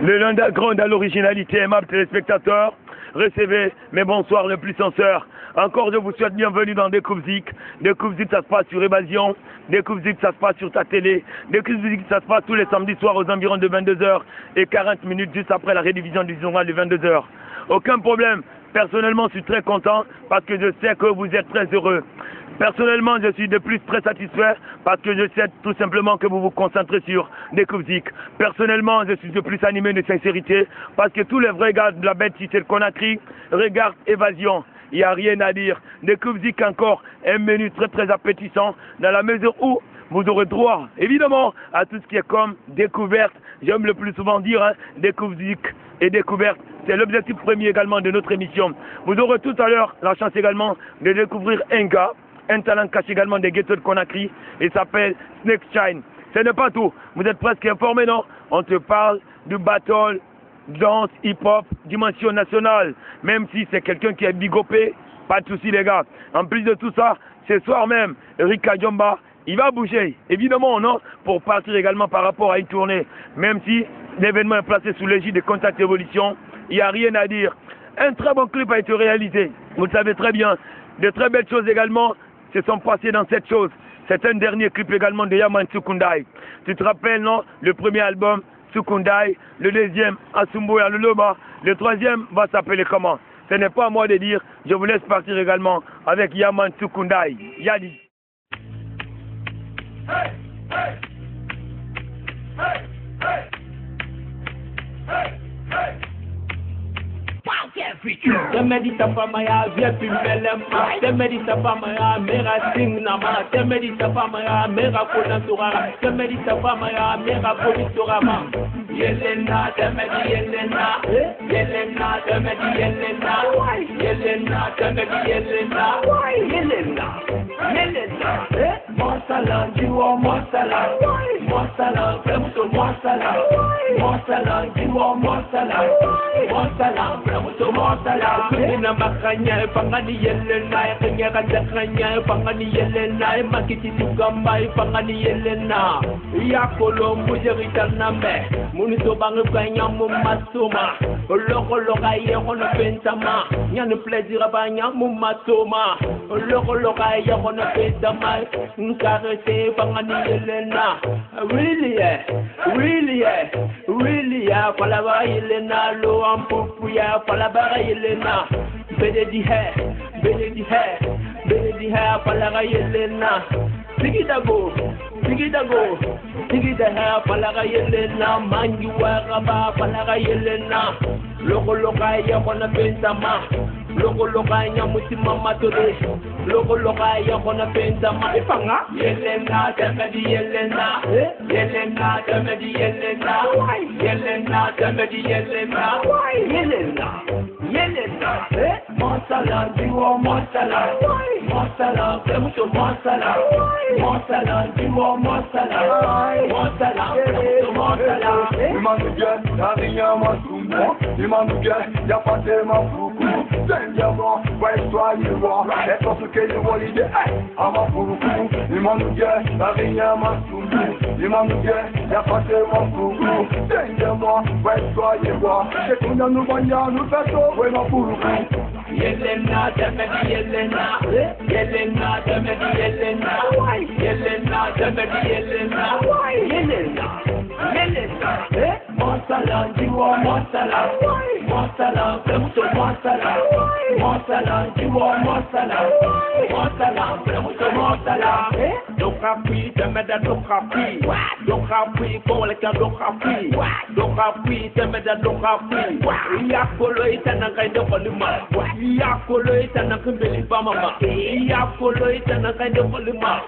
Le l'underground à l'originalité, aimables téléspectateurs, recevez mes bonsoirs le plus sincère. Encore je vous souhaite bienvenue dans Découvre Zik. Découvre Zik, ça se passe sur Évasion. Découvre Zik, ça se passe sur ta télé. Découvre Zik, ça se passe tous les samedis soirs aux environs de 22h40 juste après la rédivision du journal de 22h. Aucun problème. Personnellement, je suis très content parce que je sais que vous êtes très heureux. Personnellement, je suis de plus très satisfait parce que je sais tout simplement que vous vous concentrez sur Découvre Zik. Personnellement, je suis de plus animé de sincérité parce que tous les vrais gars de la bête cité de Conakry regardent Évasion. Il n'y a rien à dire. Découvre Zik encore un menu très très appétissant dans la mesure où vous aurez droit, évidemment, à tout ce qui est comme découverte. J'aime le plus souvent dire, Découvre Zik et découverte. C'est l'objectif premier également de notre émission. Vous aurez tout à l'heure la chance également de découvrir un gars, un talent caché également des ghettos de Conakry. Il s'appelle Snake Shine. Ce n'est pas tout. Vous êtes presque informés, non? On te parle du battle, danse, hip-hop, dimension nationale. Même si c'est quelqu'un qui est bigopé, pas de soucis les gars. En plus de tout ça, ce soir même, Rika Djomba, il va bouger, évidemment, non, pour partir également par rapport à une tournée. Même si l'événement est placé sous l'égide de Contact Evolution, il n'y a rien à dire. Un très bon clip a été réalisé. Vous le savez très bien. De très belles choses également se sont passées dans cette chose. C'est un dernier clip également de Yaman Sukundai. Tu te rappelles, non? Le premier album, Sukundai. Le deuxième, Asumboya Luloma. Le troisième va s'appeler comment? Ce n'est pas à moi de dire. Je vous laisse partir également avec Yaman Sukundai. Yadi. Hey, hey, hey, hey, hey, hey. Temedi tapamaya viepi melema. Temedi tapamaya mera singnama. Temedi tapamaya mera konatura. Temedi tapamaya mera politurama. Yelena, temedi yelena. Yelena, temedi yelena. Yelena, temedi yelena. Yelena, yelena. Monsala, jiwa monsala. Monsala, fremto monsala. Monsala, jiwa monsala. Monsala, fremto monsala. Kuna makanya, pangani yelena. Kanya kanya, pangani yelena. Makiti tugamba, pangani yelena. Yakolo mujerital nambe. Munito bangu kanya mumasuma. Loko loka ye kono pentama. Nyane plaisir abanya mumasuma. Loko loka ye kono pentama. Nkarete pangani yelena. Really yeah, really yeah, really yeah. Palaba yelena lo ampupu ya palaba yelena. Bede di hair, bede di hair, bede di hair palaba yelena. Sigidago, sigidago, sigidaha palaba yelena. Mangi waraba palaba yelena. Loko loka ya kona pentama. Loko loka ya mutima matole. Loko loka ya kona pentama. Ifanga yelena temedi yelena. Yelena temedi yelena. Yelena temedi yelena. Yelena, yelena. Monsala jiwa monsala. Monsala temuto monsala. Monsala jiwa monsala. Monsala temuto monsala. Imanuja tarinya masumbo. Imanuja yapate mafuku. Senjabo westwa yiwa. Eto suke yiwa lide. Ama furuku. Imanuja tarinya masumbo. Imanuja yapate mafuku. Senjabo westwa yiwa. Ekunda nubanya nubeto we mafuruku. Yelena temedi yelena. Yelena temedi yelena. Yelena temedi yelena. Yelena, yelena. Monsala jiwa monsala. Monsala temuto monsala. Monsala jiwa monsala. Monsala temuto monsala. Dokapi temeda dokapi. Dokapi koleka dokapi. Dokapi temeda dokapi. Yakolo itana kaido kolima. Yakolo itana kumbeli bamama. Yakolo itana kaido kolima.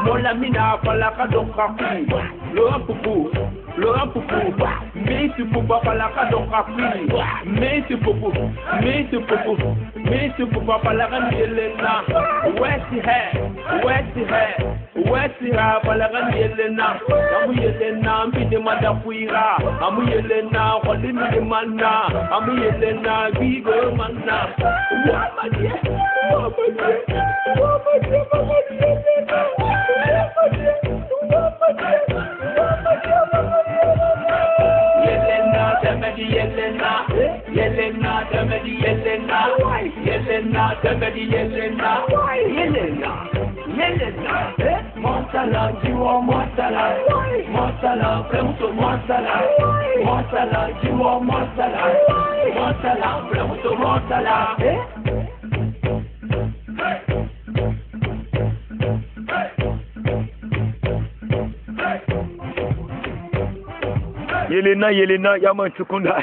Mola mina palaka dokapi. Lo ampupu. Lo ampupu. Mesi pupa palaka dokapi. Mesi pupu. Mesi pupu. Mesi pupa palaka yelena. West hair. West hair. West hair palaka yelena. Amu yelena mbide madafuira. Amu yelena kolimi mana. Amu yelena bigo mana. Wamadiye. Wamadiye. Wamadiye. Wamadiye. Yelena Yelena, Yelena, Yelena, Montala, Jiwa, Montala, Montala, Flemuto, Montala, Montala, Jiwa, Montala, Montala, Flemuto, Montala, Yelena, Yelena, Yaman Chukunda.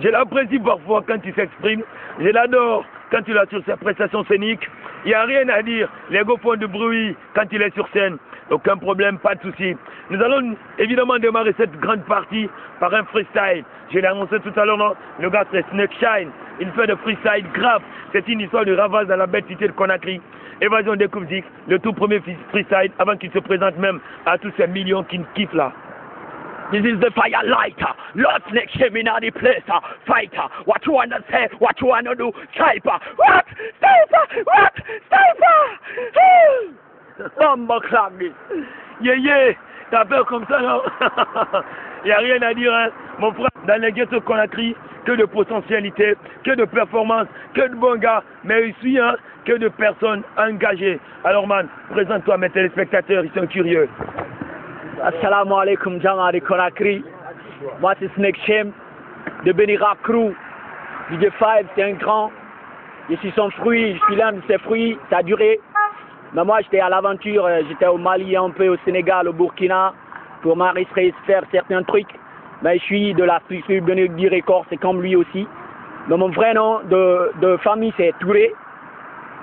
Je l'apprécie parfois quand il s'exprime. Je l'adore quand il a sur ses prestations scéniques. Il n'y a rien à dire. Les gars font du bruit quand il est sur scène. Aucun problème, pas de souci. Nous allons évidemment démarrer cette grande partie par un freestyle. Je l'ai annoncé tout à l'heure, non? Le gars c'est Snake Shine. Il fait de freestyle grave. C'est une histoire de ravage dans la belle cité de Conakry. Évasion des Koubzik, le tout premier freestyle avant qu'il se présente même à tous ces millions qui kiffent là. This is the fire lighter. Lots next him in the place. Fighter. What you wanna say? What you wanna do? Sniper. What? Sniper. What? Sniper. Bomba clangé. Yeah, yeah. T'as peur comme ça, non? Il n'y a rien à dire, hein. Mon frère, dans les ghettos Conakry, que de potentialité, que de performance, que de bons gars, mais ici, hein, que de personnes engagées. Alors, man, présente-toi à mes téléspectateurs, ils sont curieux. Assalamu alaikum, Jama de Conakry. Moi, c'est Snake Shem de Benira Crew. DJ Five, c'est un grand. Je suis son fruit, je suis l'un de ses fruits. Ça a duré. Mais moi, j'étais à l'aventure. J'étais au Mali, un peu au Sénégal, au Burkina, pour m'enregistrer, faire certains trucs. Mais je suis de la structure Benigdi Records, c'est comme lui aussi. Mais mon vrai nom de famille, c'est Touré.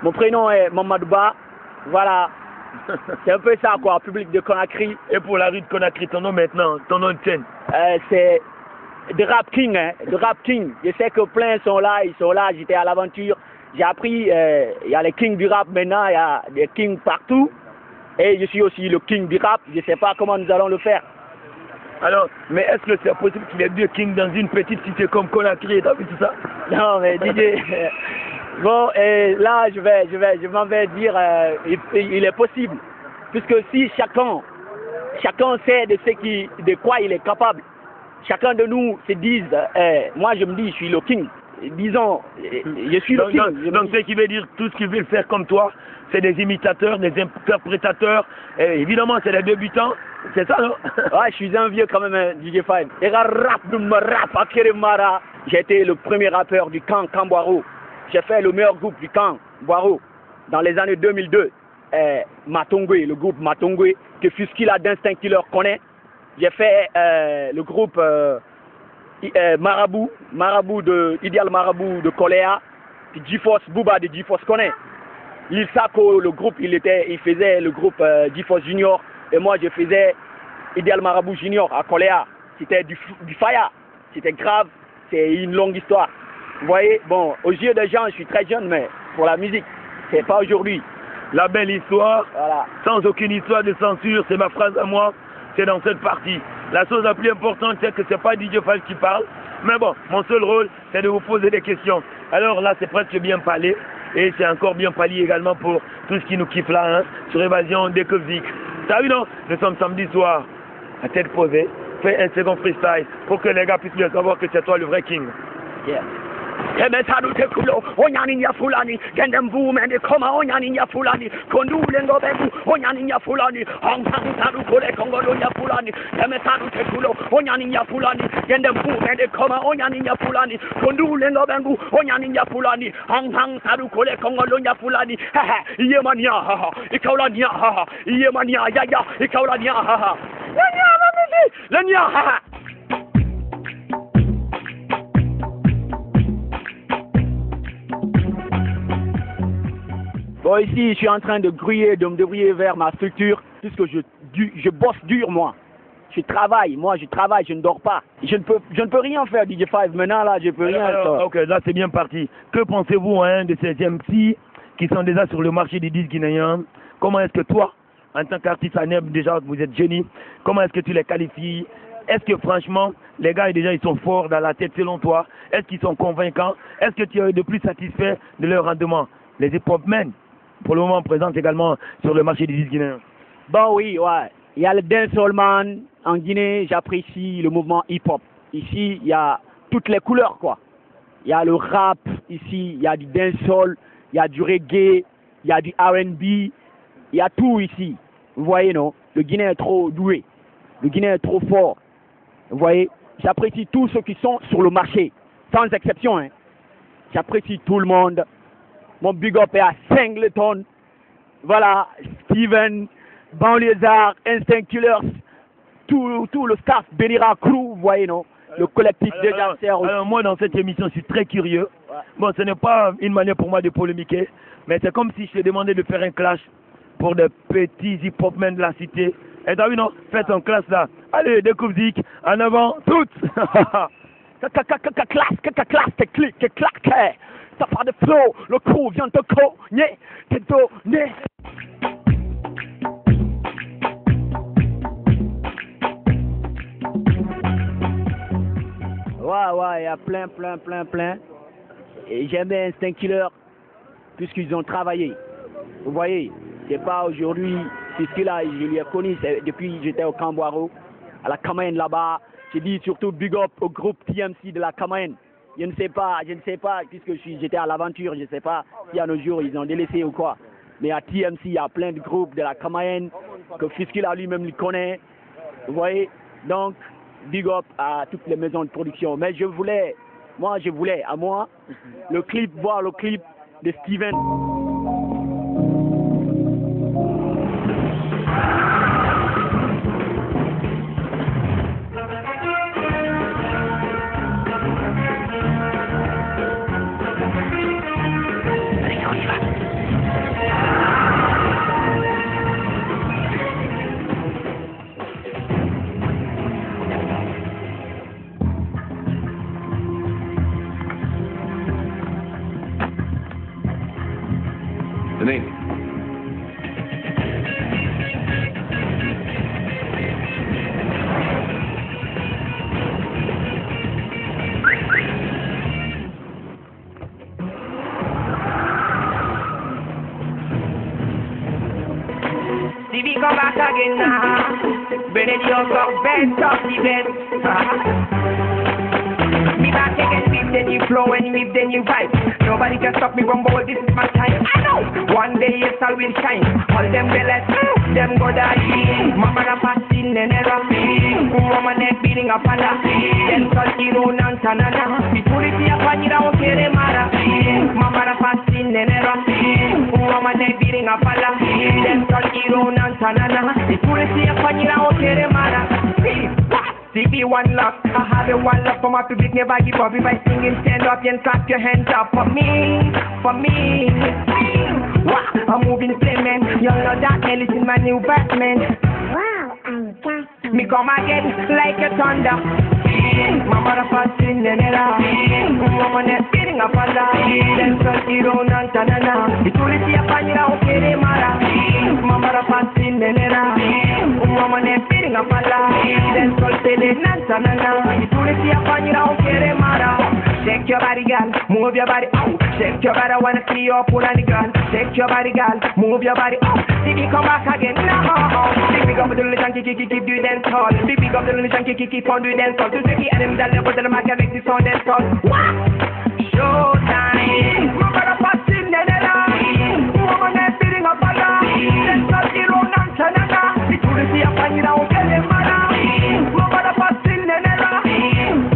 Mon prénom est Mamadouba. Voilà. C'est un peu ça, quoi, public de Conakry. Et pour la rue de Conakry, ton nom maintenant, ton nom de scène? C'est The Rap King, hein, The Rap King. Je sais que plein sont là, j'étais à l'aventure. J'ai appris, il y a les kings du rap maintenant, il y a des kings partout. Et je suis aussi le king du rap, je ne sais pas comment nous allons le faire. Alors, mais est-ce que c'est possible qu'il y ait deux kings dans une petite cité comme Conakry, t'as vu tout ça? Non, mais DJ... Bon, et là, je m'en vais dire, il est possible. Puisque si chacun sait de quoi il est capable, chacun de nous se dise, moi je me dis, je suis le king. Disons, je suis le king. Donc, ce qui veut dire, tout ce qu'ils veulent faire comme toi, c'est des imitateurs, des interprétateurs, et évidemment, c'est des débutants. C'est ça, non? Ouais, je suis un vieux quand même, DJ Five. J'ai été le premier rappeur du camp Boiro. J'ai fait le meilleur groupe du camp Boiro dans les années 2002. Matongwe, le groupe Matongwe, que Fuskila d'Instinct Killer connaît. J'ai fait le groupe Marabout de Ideal Marabout de Koléa. Puis GeForce Booba de GeForce connaît. Lil Sako, le groupe, il faisait le groupe GeForce Junior. Et moi, je faisais Ideal Marabout Junior à Koléa. C'était du fire. C'était grave. C'est une longue histoire. Vous voyez, bon, aux yeux des gens, je suis très jeune, mais pour la musique, c'est pas aujourd'hui. La belle histoire, voilà. Sans aucune histoire de censure, c'est ma phrase à moi, c'est dans cette partie. La chose la plus importante, c'est que c'est pas DJ Five qui parle, mais bon, mon seul rôle, c'est de vous poser des questions. Alors là, c'est presque bien parlé, et c'est encore bien parlé également pour tout ce qui nous kiffe là, hein, sur Évasion des Koubzik. T'as vu, non? Nous sommes samedi soir, à tête posée, fais un second freestyle, pour que les gars puissent bien savoir que c'est toi le vrai king. Yeah. Emesadu tekulo, onyaninya fulani, gendem boom and koma onyaninya fulani, kondulengo bebu, onyaninya fulani, hang sadu kole kongolonya fulani, emesadu tekulo, onyaninya fulani, gendem boom and koma onyaninya fulani, kondulengo bebu, onyaninya fulani, hang sadu kole kongolonya fulani, haha, yemania haha, ikaulania haha, yemania ya ya, ikaulania haha, lania haha. Bon, ici, je suis en train de me débrouiller vers ma structure, puisque je bosse dur, moi. Je travaille, je ne dors pas. Je ne peux rien faire, DJ Five. Maintenant, là, je peux rien faire. Ok, là, c'est bien parti. Que pensez-vous, hein, de ces MC qui sont déjà sur le marché des disques guinéens? Comment est-ce que toi, en tant qu'artiste ANEB, déjà, vous êtes génie, comment est-ce que tu les qualifies? Est-ce que franchement, les gars, déjà, ils sont forts dans la tête selon toi? Est-ce qu'ils sont convaincants? Est-ce que tu es de plus satisfait de leur rendement? Les hip-hop men, pour le moment, présente également sur le marché des disques guinéens. Bon, oui, ouais. Il y a le dancehall man en Guinée, j'apprécie le mouvement hip-hop. Ici, il y a toutes les couleurs, quoi. Il y a le rap, ici, il y a du dancehall, il y a du reggae, il y a du R&B, il y a tout ici. Vous voyez, non? Le Guinéen est trop doué. Le Guinéen est trop fort. Vous voyez? J'apprécie tous ceux qui sont sur le marché, sans exception. Hein. J'apprécie tout le monde. Mon big up est à Singleton. Voilà, Steven, Banlieusard, Instinct Killers, tout le staff, Benira Crew, vous voyez, non? Le collectif des danseurs. Alors moi, dans cette émission, je suis très curieux. Ouais. Bon, ce n'est pas une manière pour moi de polémiquer, mais c'est comme si je te demandais de faire un clash pour des petits hip-hop-men de la cité. Et t'as vu, non? Faites un clash là. Allez, découvre Zik, en avant, toutes. Classe, t'es clic, t'es claqué. Ça part de flow, le crew vient te cogner, t'es donné. Ouais, il y a plein. Et j'aime bien Instinct Killer, puisqu'ils ont travaillé. Vous voyez, c'est pas aujourd'hui, c'est ce qu'il a, je l'ai connu depuis que j'étais au Camboiro, à la Camaïenne là-bas. J'ai dit surtout big up au groupe TMC de la Camaïenne. Je ne sais pas, puisque j'étais à l'aventure, je ne sais pas si à nos jours ils ont délaissé ou quoi. Mais à TMC, il y a plein de groupes de la Camaïenne que Fiskila lui-même le connaît. Vous voyez, donc big up à toutes les maisons de production. Mais je voulais, voir le clip de Steven. TV come back again now. Benedict got best of the best. Me back again with the new flow and with the new vibe. Nobody can stop me from bold, this is my time. I know, one day yes I will shine. All them bellas, them go die. Mama na fasting and never woman neck beating up on her. Then talking on and tanana. Purity upon you don't care mara. Mama na fasting and never woman neck beating up on her. Then talking on and tanana. Purity upon you don't care mara. CB one love, I have a one love for my public, never give up. If I sing and stand up and clap your hands up for me. Wow, I'm moving flame man, you know that hell is in my new Batman. Wow, I'm got me come again like a thunder. Mama the first in the nera, woman is beating up on the then so hero and tanana. It's only see a panira okay mara. Mama the first in the nera, woman is beating up on the then so tanana. It's only see a panira okay mara. Shake your body, girl, move your body, oh. Shake your body, I wanna see your pull on the girl. Shake your body, girl, move your body, oh. See me come back again, now. Big up the little junkie, keep do dance hall. Big up the little junkie, keep on do dance hall. To the enemies that never tell them I can make this on dance hall. Showtime. Mama the fast in the nella. Woman is beating up on her. Then start hero and tanana. It's to see a panny now, tell them mara. Mama the fast in the nella.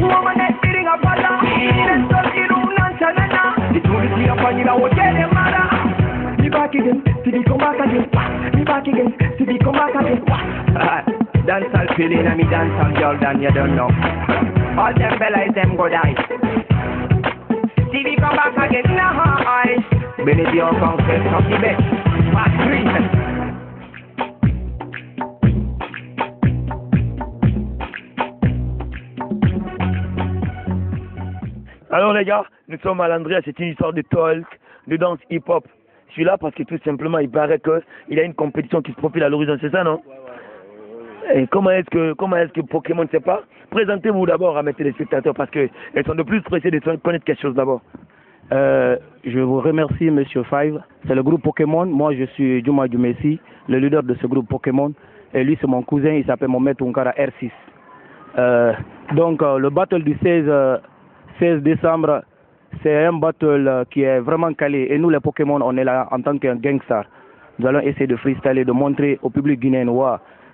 Woman is beating up on her. Then start hero and tanana. It's to see a panny now, tell them mara. Me back again, see come back again. Me back again, see come back again. Dance all feeling and me dance all girl than you don't know. All them bellas them go die. See me come back again now. Benedict confess of the best. Part 3. Alors les gars, nous sommes à l'Andrea, c'est une histoire de talk, de danse hip-hop. Je suis là parce que tout simplement il paraît qu'il y a une compétition qui se profile à l'horizon, c'est ça non? Et comment est-ce que Pokémon ne sait pas? Présentez-vous d'abord à mes téléspectateurs parce qu'ils sont de plus pressés de connaître quelque chose d'abord. Je vous remercie Monsieur Five. C'est le groupe Pokémon. Moi je suis Juma Djumesi, le leader de ce groupe Pokémon. Et lui c'est mon cousin, il s'appelle Mohamed Tunkara R6. Donc le battle du 16 décembre, c'est un battle qui est vraiment calé. Et nous, les Pokémon, on est là en tant qu'un gangster. Nous allons essayer de freestyler, de montrer au public guinéen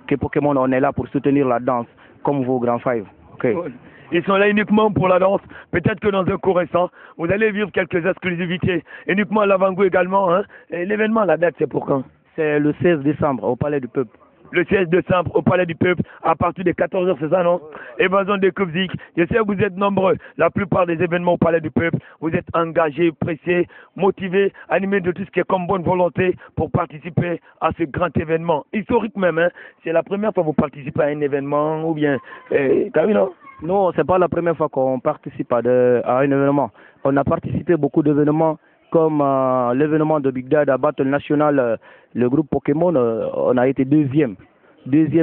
que Pokémon, on est là pour soutenir la danse, comme vos grands five. Okay. Ils sont là uniquement pour la danse. Peut-être que dans un cours récent, vous allez vivre quelques exclusivités. Uniquement à l'avant-goût également. Hein. L'événement, la date, c'est pour quand? C'est le 16 décembre au Palais du Peuple. Le 16 décembre au Palais du Peuple, à partir de 14h, c'est ça, non? Évasion de Kubzik. Je sais que vous êtes nombreux. La plupart des événements au Palais du Peuple, vous êtes engagés, pressés, motivés, animés de tout ce qui est comme bonne volonté pour participer à ce grand événement. Historique même, hein? C'est la première fois que vous participez à un événement ou bien... t'as vu, non? Non, c'est pas la première fois qu'on participe à un événement. On a participé à beaucoup d'événements, comme l'événement de Big Dad à Battle National, le groupe Pokémon, on a été deuxième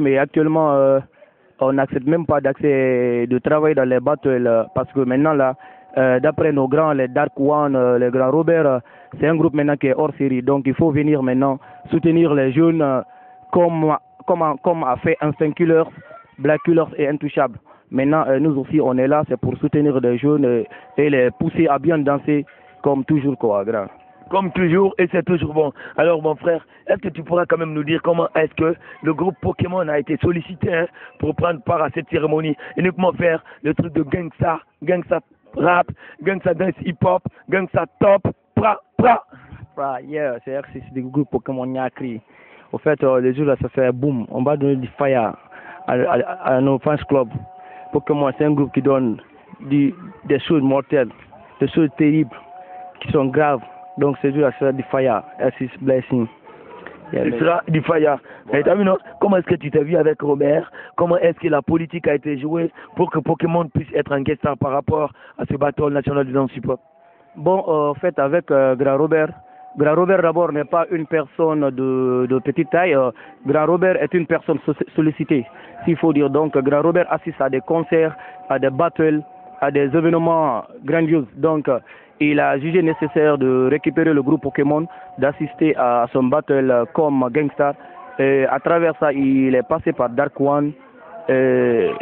et actuellement on n'accepte même pas d'accès de travail dans les battles parce que maintenant là, d'après nos grands, les Dark One, les grands Robert, c'est un groupe maintenant qui est hors série, donc il faut venir maintenant soutenir les jeunes comme a fait Instinct Killers, Black Killers et Intouchables. Maintenant, nous aussi, on est là, c'est pour soutenir les jeunes et les pousser à bien danser, comme toujours, quoi, grand. Comme toujours, et c'est toujours bon. Alors, mon frère, est-ce que tu pourras quand même nous dire comment est-ce que le groupe Pokémon a été sollicité pour prendre part à cette cérémonie? Uniquement faire le truc de gangsta rap, gangsta dance hip-hop, gangsta top, Yeah, c'est du groupe Pokémon Nyakri. Au fait, les jours là, ça fait boum. On va donner du fire à nos fans club. Pokémon, c'est un groupe qui donne des choses mortelles, des choses terribles, qui sont graves. Donc, c'est dur à faire du fire. C'est blessing. Ce sera du fire. Et t'as vu, non? Comment est-ce que tu t'es vu avec Robert? Comment est-ce que la politique a été jouée pour que Pokémon puisse être un guest star par rapport à ce battle national du dance hip-hop? Bon, en fait, avec Grand Robert d'abord n'est pas une personne de petite taille. Grand Robert est une personne sollicitée, s'il faut dire. Donc, Grand Robert assiste à des concerts, à des battles, à des événements grandioses. Donc, il a jugé nécessaire de récupérer le groupe Pokémon, d'assister à son battle comme gangster. Et à travers ça, il est passé par Dark One. Et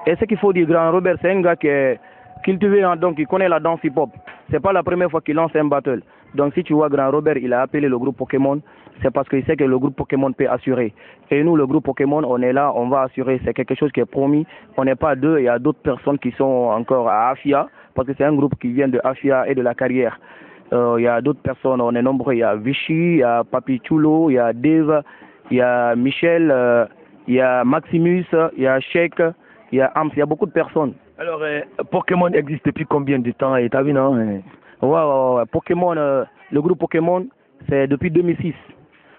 ce qu'il faut dire, Grand Robert, c'est un gars qui est cultivé, donc il connaît la danse hip-hop. C'est pas la première fois qu'il lance un battle. Donc si tu vois Grand Robert, il a appelé le groupe Pokémon, c'est parce qu'il sait que le groupe Pokémon peut assurer. Et nous, le groupe Pokémon, on est là, on va assurer. C'est quelque chose qui est promis. On n'est pas deux, il y a d'autres personnes qui sont encore à Afia, parce que c'est un groupe qui vient de Afia et de la carrière. Il y a d'autres personnes, on est nombreux. Il y a Vichy, il y a Papi Chulo, il y a Dave, il y a Michel, il y a Maximus, il y a Sheik, il y a Ams, il y a beaucoup de personnes. Alors, Pokémon existe depuis combien de temps? Et t'as vu, non? Ouais. Pokémon, le groupe Pokémon, c'est depuis 2006.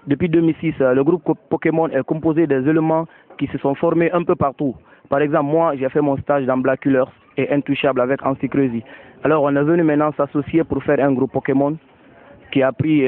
Depuis 2006, le groupe Pokémon est composé des éléments qui se sont formés un peu partout. Par exemple, moi, j'ai fait mon stage dans Black Killers et Intouchable avec Ansi Crazy. Alors, on est venu maintenant s'associer pour faire un groupe Pokémon qui a pris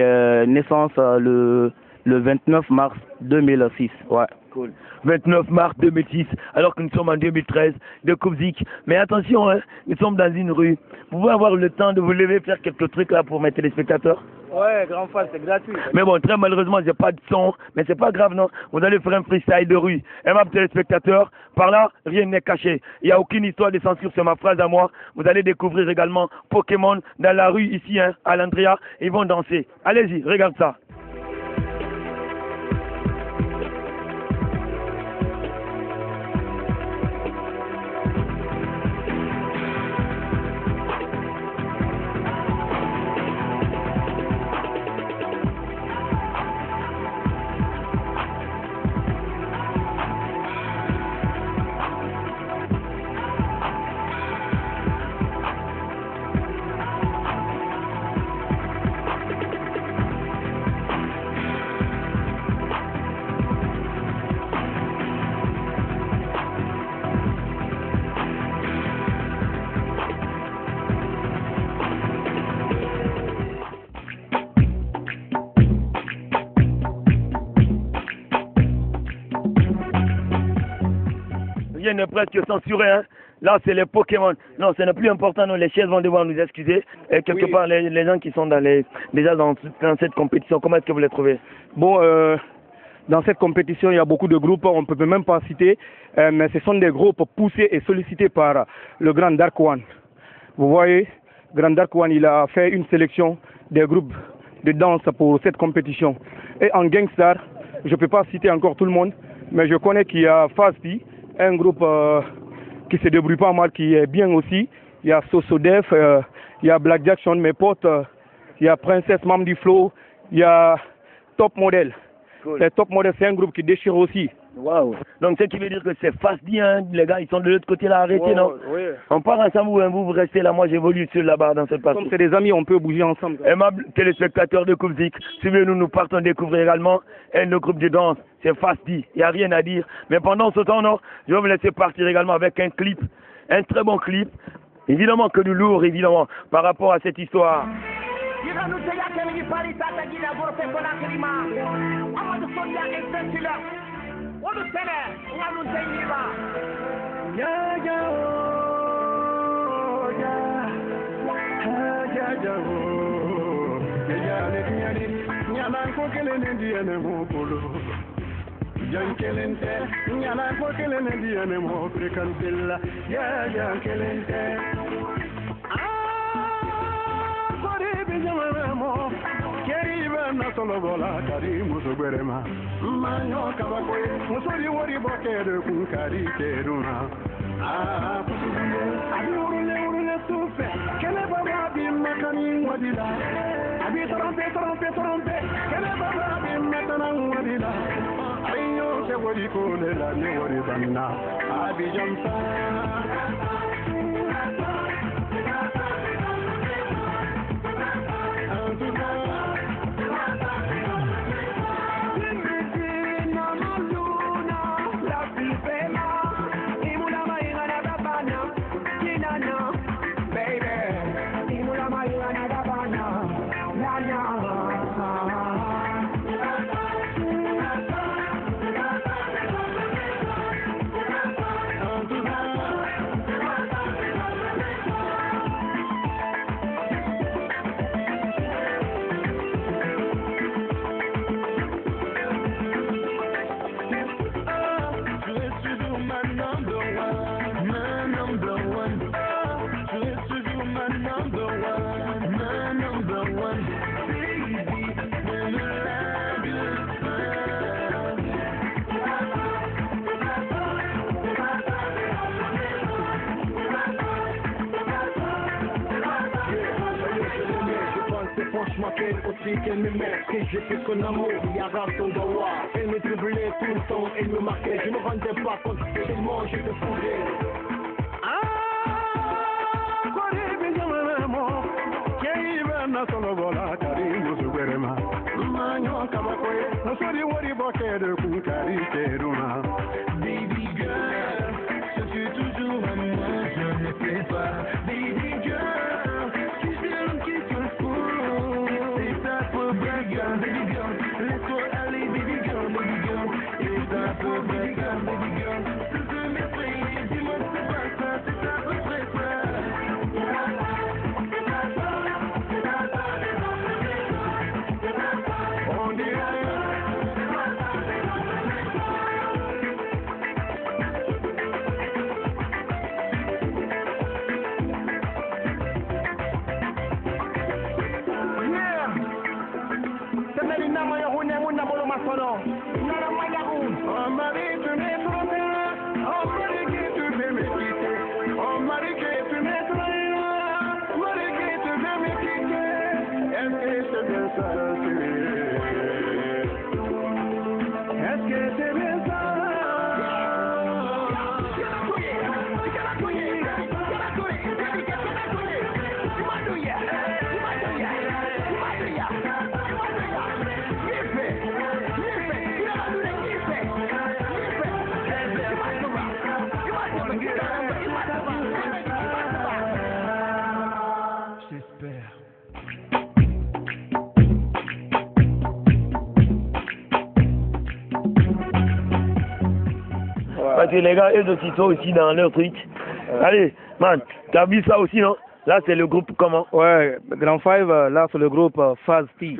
naissance le 29 mars 2006. Ouais. Cool. 29 mars 2006, alors que nous sommes en 2013, de Kubzik. Mais attention, nous sommes dans une rue. Vous pouvez avoir le temps de vous lever, faire quelques trucs là pour mes téléspectateurs? Ouais, grand fan, c'est gratuit. Mais bon, très malheureusement, j'ai pas de son, mais c'est pas grave, non? Vous allez faire un freestyle de rue. Et mes téléspectateurs, par là, rien n'est caché. Il n'y a aucune histoire de censure sur ma phrase à moi. Vous allez découvrir également Pokémon dans la rue ici, à l'Andrea. Ils vont danser. Allez-y, regarde ça. Rien n'est presque censuré, hein. Là, c'est les Pokémon. Non, ce n'est plus important, non. Les chaises vont devoir nous excuser. Et quelque part, les gens qui sont déjà dans cette compétition, comment est-ce que vous les trouvez? Bon, dans cette compétition, il y a beaucoup de groupes, on ne peut même pas citer, mais ce sont des groupes poussés et sollicités par le grand Dark One. Vous voyez, Grand Dark One, il a fait une sélection des groupes de danse pour cette compétition. Et en Gangstar, je ne peux pas citer encore tout le monde, mais je connais qu'il y a Fazpi, un groupe qui se débrouille pas mal, qui est bien aussi. Il y a Sosodef, il y a Black Jackson, mes potes, il y a Princesse Mam du Flow, il y a Top Model. Cool. Les Top Model, c'est un groupe qui déchire aussi. Waouh. Donc, ce qui veut dire que c'est facile, hein. Les gars, ils sont de l'autre côté là, arrêtés, non? Oui. On part ensemble ou vous restez là? Moi, j'évolue sur là-bas dans cette partie. Comme c'est des amis, on peut bouger ensemble. Aimables téléspectateurs de Coupe Zik, suivez-nous, nous partons découvrir également un de nos groupes de danse. C'est Fasti, il n'y a rien à dire. Mais pendant ce temps, non, je vais vous laisser partir également avec un clip, un très bon clip. Évidemment que du lourd, évidemment, par rapport à cette histoire. Franchement, qu'elle aussi, qu'elle me met, que j'étais son amour, il y a rare ton doigt. Elle me troublait tout le temps, elle me marquait, je me rendais pas compte, tellement je te foulais. Quoi est-ce que je m'aime, qui va na solo vola, cari, nous ouverema. Magnon, kabakoye, nous sommes wori boke de kunkari, teruna. Baby girl, je suis toujours à moi, je ne sais pas. Baby girl, tu sais l'homme qui te fout. Baby girl, laisse-toi aller, baby girl, et ça peut baby girl, je veux m'effrayer, dis-moi c'est pas ça, c'est à peu près ça. On dirait Parce que les gars, eux aussi sont aussi dans leur truc. Allez, man, t'as vu ça aussi, non? Là, c'est le groupe comment? Ouais, Grand Five, là, c'est le groupe Phase T.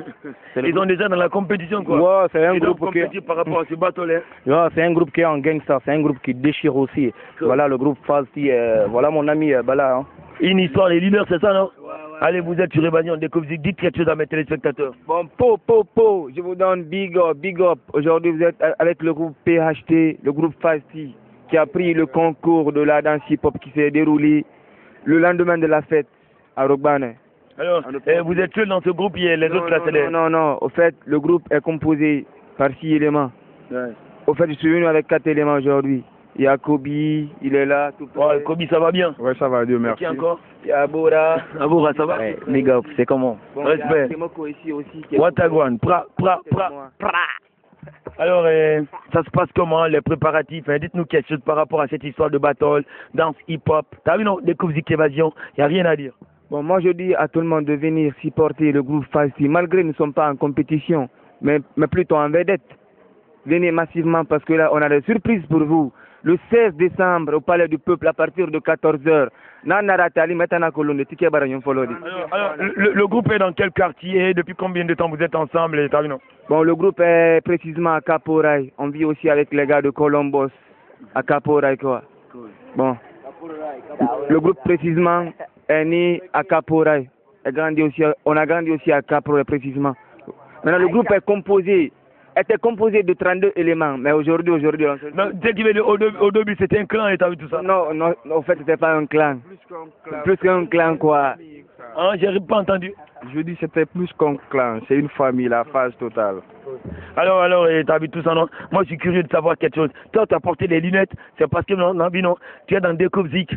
Ils sont déjà dans la compétition, quoi. Ouais, c'est un groupe qui est par rapport à ce bateau-là. Ouais, c'est un groupe qui est en gangsta, c'est un groupe qui déchire aussi. Cool. Voilà le groupe Phase T, voilà mon ami Bala. Hein. Une histoire, les leaders, c'est ça, non? Ouais. Allez, vous êtes sur Évasion, découvre Zik, dites quelque chose à mes téléspectateurs. Bon, je vous donne big up. Aujourd'hui, vous êtes avec le groupe PHT, le groupe Fasti, qui a pris le concours de la danse hip-hop qui s'est déroulé le lendemain de la fête à Rogbane. Alors, vous êtes seul dans ce groupe, les autres là, c'est les... Non. Au fait, le groupe est composé par 6 éléments. Ouais. Au fait, je suis venu avec 4 éléments aujourd'hui. Il y a Kobe, il est là. Tout ouais, Kobe, ça va bien? Ouais, ça va, Dieu merci. Qui encore? Il y a Aboura. Aboura, ça va? Ouais, big up, c'est comment? Bon, respect. Il y a Moko ici aussi. Watagwan, pra. Alors, ça se passe comment, les préparatifs? Dites-nous quelque chose par rapport à cette histoire de battle, danse hip-hop. T'as vu, non? Découvre Zik Évasion, il n'y a rien à dire. Bon, moi je dis à tout le monde de venir supporter le groupe Fasti, malgré nous ne sommes pas en compétition, mais plutôt en vedette. Venez massivement parce que là, on a des surprises pour vous. Le 16 décembre, au Palais du Peuple, à partir de 14h. Alors, le groupe est dans quel quartier? Depuis combien de temps vous êtes ensemble? Bon, le groupe est précisément à Caporail. On vit aussi avec les gars de Columbus, à Caporail, quoi. Bon. Le groupe précisément est né à Caporail. On a grandi aussi à Caporail précisément. Maintenant, le groupe était composé de 32 éléments, mais aujourd'hui, au début, c'était un clan et t'as vu tout ça? Non, en fait, c'était pas un clan. Plus qu'un clan, quoi. Ah, j'ai pas entendu. Je dis c'était plus qu'un clan, c'est une famille, la phase totale. Alors, t'as vu tout ça, non? Moi, je suis curieux de savoir quelque chose. Toi, tu as porté les lunettes, c'est parce que, non, tu es dans Découvre Zik. Ouais.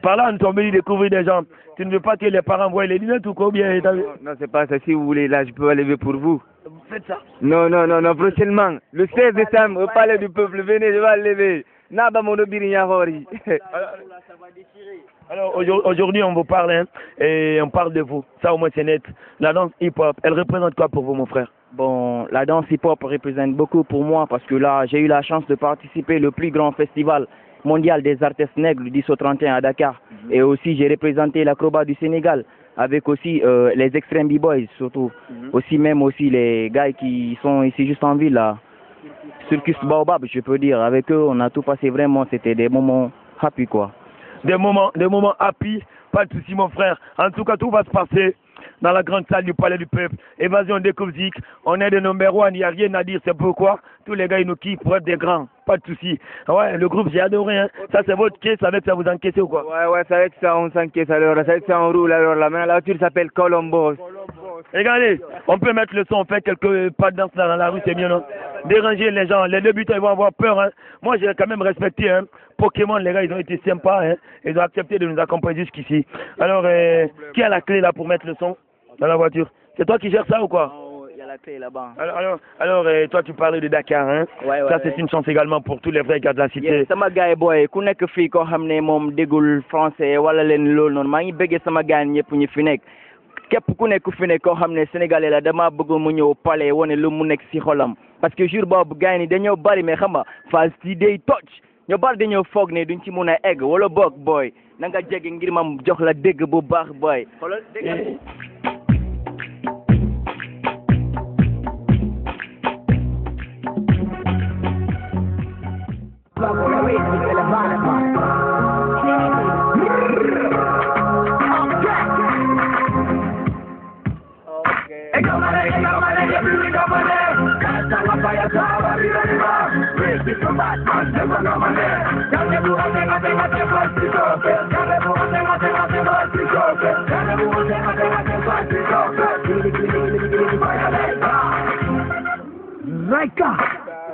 Par là, nous sommes venus découvrir des gens. Tu ne veux pas que les parents voient les lunettes ou combien? Non, c'est pas ça. Si vous voulez, là, je peux lever pour vous. Vous faites ça? Non, prochainement. Le 16 décembre, au Palais du Peuple, venez, je vais le lever. Alors aujourd'hui on vous parle et on parle de vous, ça au moins c'est net. La danse hip-hop, elle représente quoi pour vous mon frère? Bon, la danse hip-hop représente beaucoup pour moi parce que là j'ai eu la chance de participer au plus grand festival mondial des artistes nègres du 10 au 31 à Dakar. Et aussi j'ai représenté l'acrobat du Sénégal avec aussi les extreme b-boys surtout. Aussi les gars qui sont ici juste en ville là. Circus Baobab, je peux dire. Avec eux, on a tout passé vraiment. C'était des moments happy, quoi. Des moments happy, pas de soucis, mon frère. En tout cas, tout va se passer dans la grande salle du Palais du Peuple. Évasion Découvre Zik. On est de numéro 1, il n'y a rien à dire. C'est pourquoi tous les gars, ils nous kiffent pour être des grands. Pas de soucis. Ouais, le groupe, j'ai adoré. Hein. Ça, c'est votre caisse. Avec ça, vous encaissez ou quoi? Ouais, c'est avec ça, on s'encaisse. Alors, c'est avec ça, on roule. Alors, la voiture s'appelle Columbus. Regardez, on peut mettre le son, on fait quelques pas de danse là dans la rue, c'est mieux, non? Déranger les gens, les débutants ils vont avoir peur. Hein. Moi j'ai quand même respecté. Hein. Pokémon, les gars, ils ont été sympas. Hein. Ils ont accepté de nous accompagner jusqu'ici. Alors, qui a la clé là pour mettre le son dans la voiture? C'est toi qui gères ça ou quoi? Il y a la clé là-bas. Alors toi tu parlais de Dakar. Hein. Ouais, ça c'est une chance également pour tous les vrais gars de la cité. Sama gars boy, ku nekk fii koo xam ne moom déggul français wala leen loolu noonu maa ngi bëggee sama gars ñëpp ñu fi nekk. képp ku nekk fi ne koo xam ne sénégalais la dama bëgg mu ñëw palais wane lu mu nekk si xolam parce que jour boobu gars yi dañoo bari mais xam nga Fasti day toj ñoo bari dañoo foog ne duñ ci mun a egg wala boog boy na nga jege ngir ma jox la dégg bu baax boy. xoolal dégg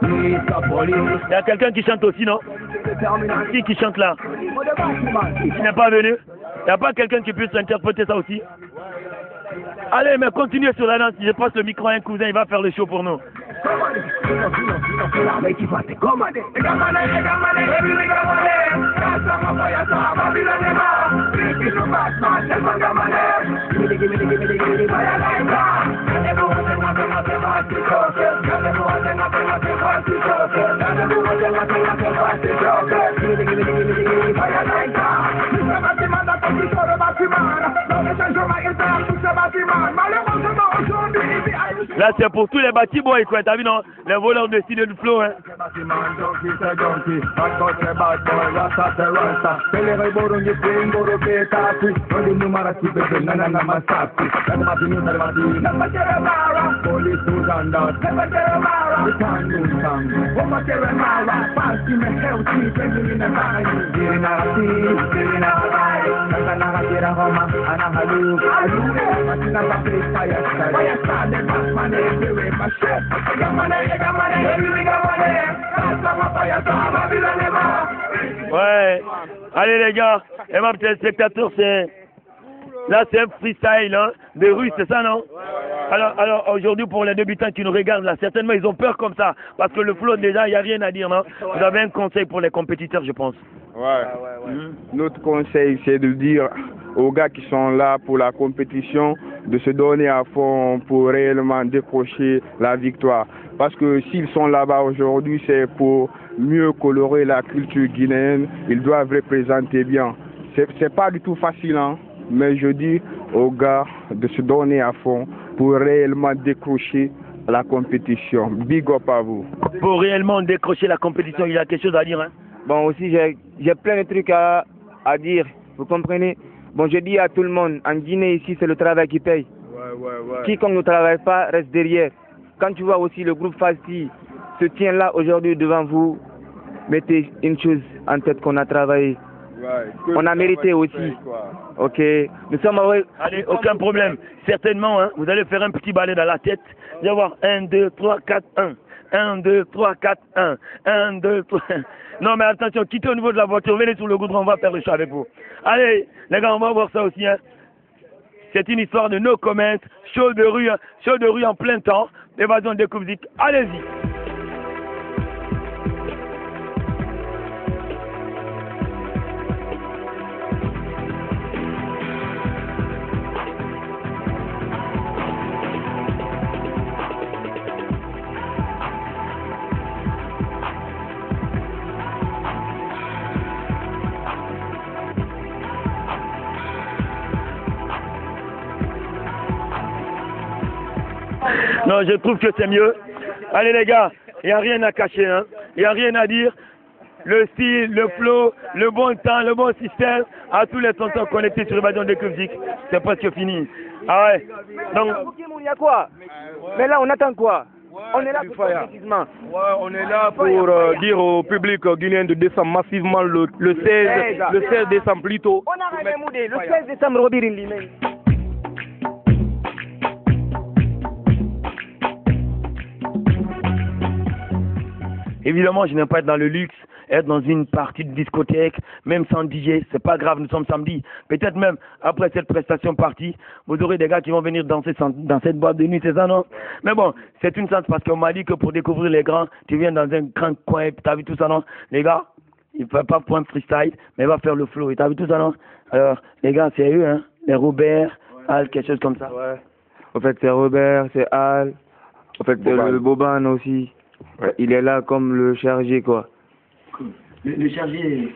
Il y a quelqu'un qui chante aussi, non? Qui chante là? Qui n'est pas venu? Il n'y a pas quelqu'un qui puisse interpréter ça aussi? Allez, mais continuez sur la danse. Je passe le micro à un cousin, il va faire le show pour nous. Là, c'est pour tous les bâtis boys, quoi. T'as vu, non? Les voleurs de style de flow, hein. Ouais, allez les gars, et ma petite spectateur, c'est... Là, c'est un freestyle, hein, de rue, c'est ça, non? Alors aujourd'hui, pour les débutants qui nous regardent, là, certainement, ils ont peur comme ça, parce que le flow, déjà, il n'y a rien à dire, non? Vous avez un conseil pour les compétiteurs, je pense. Ouais. Notre conseil, c'est de dire aux gars qui sont là pour la compétition de se donner à fond pour réellement décrocher la victoire. Parce que s'ils sont là-bas aujourd'hui, c'est pour mieux colorer la culture guinéenne. Ils doivent représenter bien. C'est pas du tout facile, hein, mais je dis aux gars de se donner à fond pour réellement décrocher la compétition. Big up à vous. Pour réellement décrocher la compétition, il y a quelque chose à dire, hein? Bon, aussi, j'ai plein de trucs à dire, vous comprenez? Bon, je dis à tout le monde, en Guinée, ici, c'est le travail qui paye. Quiconque ne travaille pas, reste derrière. Quand tu vois aussi le groupe Fasti se tient là aujourd'hui devant vous, mettez une chose en tête qu'on a travaillé. On a mérité aussi. Ok. Nous sommes heureux. Allez, aucun problème. Certainement, hein, vous allez faire un petit balai dans la tête. Vous allez voir 1, 2, 3, 4, 1. 1, 2, 3, 4, 1. 1, 2, 3. Non, mais attention, quittez au niveau de la voiture. Venez sur le goudron, on va faire le show avec vous. Allez, les gars, on va voir ça aussi. Hein. C'est une histoire de no comment. Show de rue en plein temps. Évasion de Coupe Zik. Allez-y. Non, je trouve que c'est mieux. Allez les gars, il n'y a rien à cacher, hein. Il n'y a rien à dire. Le style, le flow, le bon temps, le bon système, à tous les tontons connectés sur Évasion de Coupe Zik, c'est presque fini. Ah ouais. Donc, il y a quoi? Mais là, on attend quoi? On est là pour précisément. Ouais, on est là pour dire au public guinéen de descendre massivement le 16 décembre plutôt. On a rien moudé. Le 16 décembre, Robin Limé. évidemment, je n'aime pas être dans le luxe, être dans une partie de discothèque, même sans DJ, c'est pas grave, nous sommes samedi. Peut-être même, après cette prestation partie, vous aurez des gars qui vont venir danser dans cette boîte de nuit, c'est ça, non? Mais bon, c'est une chance parce qu'on m'a dit que pour découvrir les grands, tu viens dans un grand coin, t'as vu tout ça, non? Les gars, il ne fait pas pour un freestyle, mais il va faire le flow, et t'as vu tout ça, non? Alors, les gars, c'est eux, hein? Les Robert, Al, quelque chose comme ça. Ouais. En fait, c'est Robert, c'est Al. En fait, c'est le Boban aussi. Ouais. Il est là comme le chargé, quoi. Le chargé.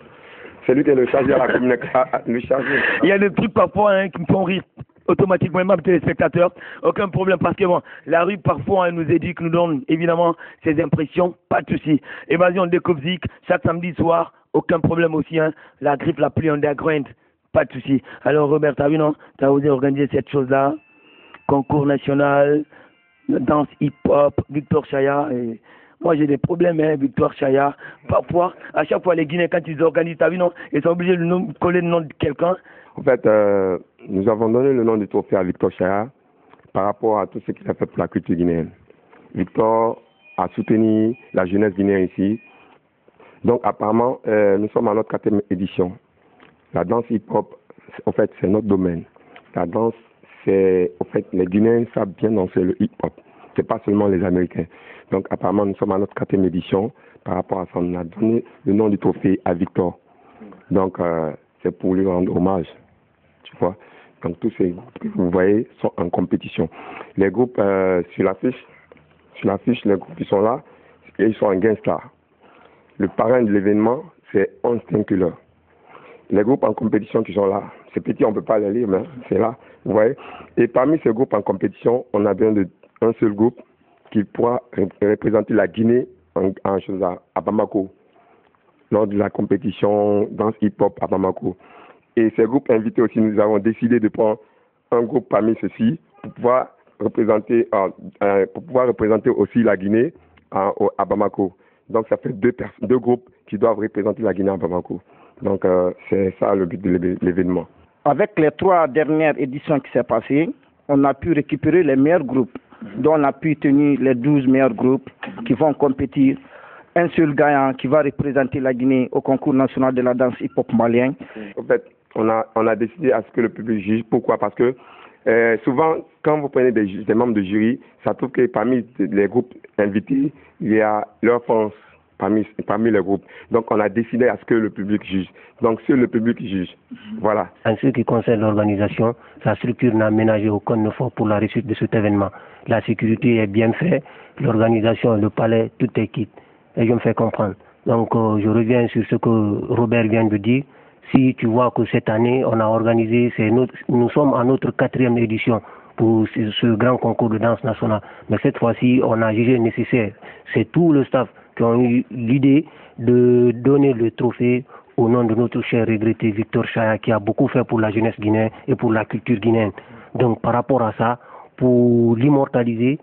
C'est lui qui est le chargé à la communication. Le chargé. Il y a des trucs parfois hein, qui me font rire automatiquement, même téléspectateurs. Aucun problème parce que bon, la rue parfois elle nous éduque, nous donne évidemment ses impressions, pas de souci. Évasion de Coupe Zik, chaque samedi soir, aucun problème aussi. Hein. La griffe la plus underground, pas de souci. Alors Robert, t'as vu non? T'as osé organiser cette chose-là, concours national, danse hip-hop, Victor Chaya. Et moi j'ai des problèmes, hein, Victor Chaya. Parfois, à chaque fois les Guinéens quand ils organisent, t'as vu non? Ils sont obligés de coller le nom de quelqu'un. En fait, nous avons donné le nom du trophée à Victor Chaya par rapport à tout ce qu'il a fait pour la culture guinéenne. Victor a soutenu la jeunesse guinéenne ici. Donc apparemment, nous sommes à notre 4e édition. La danse hip-hop, en fait, c'est notre domaine. La danse, c'est, en fait, les Guinéens savent bien danser le hip-hop. C'est pas seulement les Américains. Donc apparemment, nous sommes à notre 4e édition. Par rapport à ça, on a donné le nom du trophée à Victor. Donc c'est pour lui rendre hommage. Tu vois. Donc tous ces groupes que vous voyez sont en compétition. Les groupes sur l'affiche, les groupes qui sont là, ils sont en Gainstar. Le parrain de l'événement, c'est On Stinkuler. Les groupes en compétition qui sont là, c'est petit, on ne peut pas les lire, mais c'est là, vous voyez. Et parmi ces groupes en compétition, on a besoin de un seul groupe qui pourra représenter la Guinée à Bamako, lors de la compétition danse hip-hop à Bamako. Et ces groupes invités aussi, nous avons décidé de prendre un groupe parmi ceux-ci pour pouvoir représenter aussi la Guinée à Bamako. Donc ça fait deux groupes qui doivent représenter la Guinée à Bamako. Donc c'est ça le but de l'événement. Avec les 3 dernières éditions qui s'est passées, on a pu récupérer les meilleurs groupes, dont on a pu tenir les 12 meilleurs groupes qui vont compétir. Un seul gagnant qui va représenter la Guinée au concours national de la danse hip-hop malien. En fait, on a décidé à ce que le public juge. Pourquoi? Parce que souvent, quand vous prenez des membres de jury, ça trouve que parmi les groupes invités, il y a leur France parmi les groupes. Donc, on a décidé à ce que le public juge. Donc, c'est le public qui juge. Voilà. En ce qui concerne l'organisation, sa structure n'a ménagé aucun effort pour la réussite de cet événement. La sécurité est bien faite, l'organisation, le palais, tout est quitte. Et je me fais comprendre. Donc, je reviens sur ce que Robert vient de dire. Si tu vois que cette année, on a organisé, nous sommes à notre 4e édition pour ce grand concours de danse nationale. Mais cette fois-ci, on a jugé nécessaire. C'est tout le staff qui ont eu l'idée de donner le trophée au nom de notre cher regretté Victor Chaya, qui a beaucoup fait pour la jeunesse guinéenne et pour la culture guinéenne. Donc, par rapport à ça, pour l'immortaliser,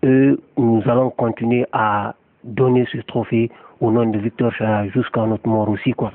nous allons continuer à donner ce trophée au nom de Victor Chaya jusqu'à notre mort aussi, quoi.